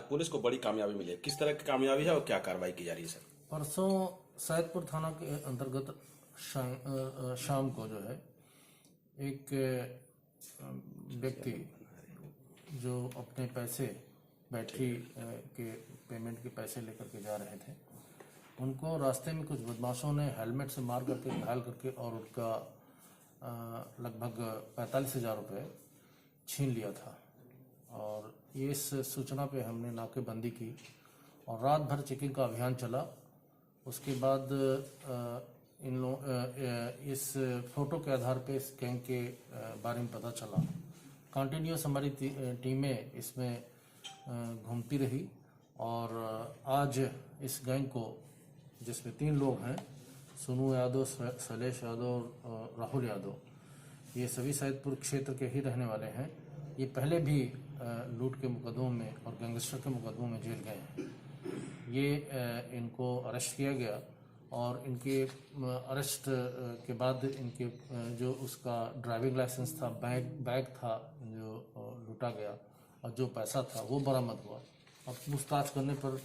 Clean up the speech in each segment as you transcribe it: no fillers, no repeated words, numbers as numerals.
Police को बड़ी कामयाबी मिली है। किस तरह की कामयाबी है और क्या कार्रवाई की जा रही है सर? परसों सैदपुर थाना के अंतर्गत शाम को जो है एक व्यक्ति जो अपने पैसे बैटरी के पेमेंट के पैसे लेकर के जा रहे थे, उनको रास्ते में कुछ बदमाशों ने हेलमेट से मार करके घायल करके और उनका लगभग 45,000 रुपये छीन लिया था। और इस सूचना पे हमने नाकेबंदी की और रात भर चेकिंग का अभियान चला। उसके बाद इस फोटो के आधार पे इस गैंग के बारे में पता चला। कंटिन्यूस हमारी टीमें इसमें घूमती रही और आज इस गैंग को, जिसमें 3 लोग हैं, सोनू यादव, शैलेश यादव और राहुल यादव, ये सभी सैदपुर क्षेत्र के ही रहने वाले हैं। ये पहले भी लूट के मुकदमों में और गैंगस्टर के मुकदमों में जेल गए हैं। ये इनको अरेस्ट किया गया और इनके अरेस्ट के बाद इनके जो उसका ड्राइविंग लाइसेंस था, बैग था जो लूटा गया और जो पैसा था वो बरामद हुआ। और पूछताछ करने पर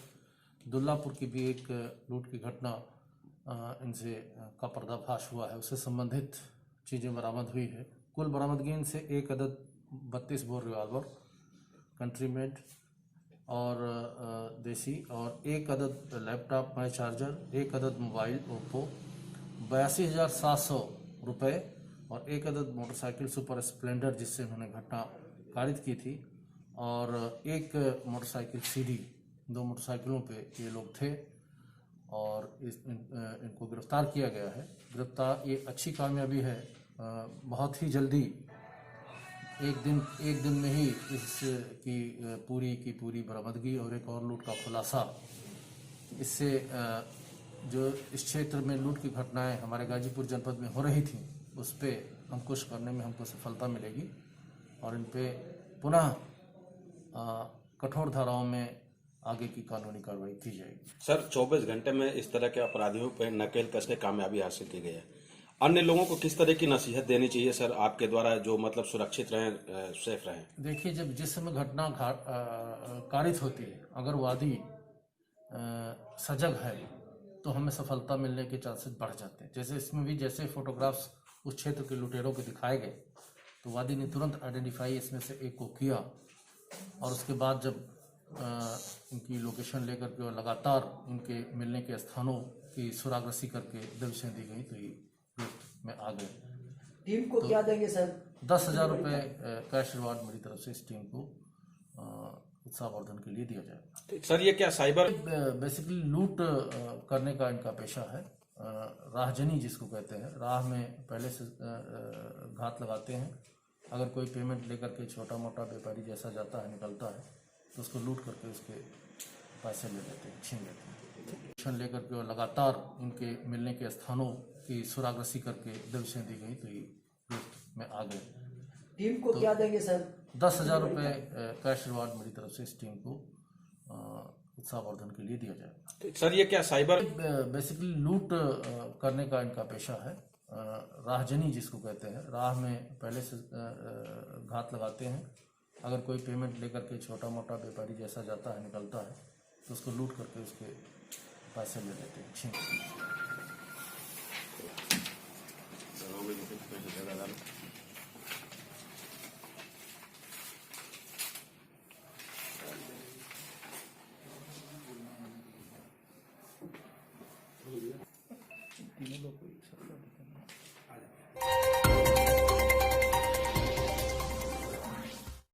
दुल्लापुर की भी एक लूट की घटना इनसे का पर्दाफाश हुआ है, उससे संबंधित चीज़ें बरामद हुई है। कुल बरामदगी इनसे 1 अदद 32 बोर रिवाल्वर कंट्री मेड और देसी और 1 अदद लैपटॉप माई चार्जर, 1 अदद मोबाइल ओप्पो, 82,700 रुपये और 1 अदद मोटरसाइकिल सुपर स्प्लेंडर जिससे उन्होंने घटना कारित की थी, और 1 मोटरसाइकिल सीडी। 2 मोटरसाइकिलों पे ये लोग थे और इनको गिरफ्तार किया गया है। ये अच्छी कामयाबी है। बहुत ही जल्दी एक दिन में ही इसकी पूरी बरामदगी और एक और लूट का खुलासा। इससे जो इस क्षेत्र में लूट की घटनाएं हमारे गाजीपुर जनपद में हो रही थी, उस पर अंकुश करने में हमको सफलता मिलेगी और इन पे पुनः कठोर धाराओं में आगे की कानूनी कार्रवाई की जाएगी। सर, 24 घंटे में इस तरह के अपराधियों पर नकेल कस के कामयाबी हासिल की गई है। अन्य लोगों को किस तरह की नसीहत देनी चाहिए सर आपके द्वारा, जो मतलब सुरक्षित रहें, सेफ रहें? देखिए, जिस समय घटना कारित होती है, अगर वादी सजग है तो हमें सफलता मिलने के चांसेस बढ़ जाते हैं। जैसे इसमें भी जैसे फोटोग्राफ्स उस क्षेत्र के लुटेरों के दिखाए गए, तो वादी ने तुरंत आइडेंटिफाई इसमें से एक को किया और उसके बाद जब इनकी लोकेशन लेकर के और लगातार इनके मिलने के स्थानों की सुरागरसी करके दबिशें दी गई, तो ये गिरफ्त में आ गए। टीम को क्या देंगे सर? 10,000 रुपये कैश रिवार्ड मेरी तरफ से इस टीम को उत्साहवर्धन के लिए दिया जाएगा। सर, ये क्या साइबर बेसिकली लूट करने का इनका पेशा है। राहजनी जिसको कहते हैं, राह में पहले से घात लगाते हैं। अगर कोई पेमेंट लेकर के छोटा मोटा व्यापारी जैसा जाता है, निकलता है, तो उसको लूट करके उसके पैसे ले लेते हैं, छीन लेते हैं। लेकर के और लगातार इनके मिलने के स्थानों की सुरागरसी करके दबिशें दी गई, तो ये गिरफ्त में आ गए। टीम को क्या देंगे सर? 10,000 रुपये कैश रिवार्ड मेरी तरफ से इस टीम को उत्साहवर्धन के लिए दिया जाएगा। सर, ये क्या साइबर बेसिकली लूट करने का इनका पेशा है। राहजनी जिसको कहते हैं, राह में पहले से घात लगाते हैं। अगर कोई पेमेंट लेकर के छोटा मोटा व्यापारी जैसा जाता है, निकलता है, तो उसको लूट करके उसके पैसे ले लेते हैं, छीन लेते हैं। तीनों लोग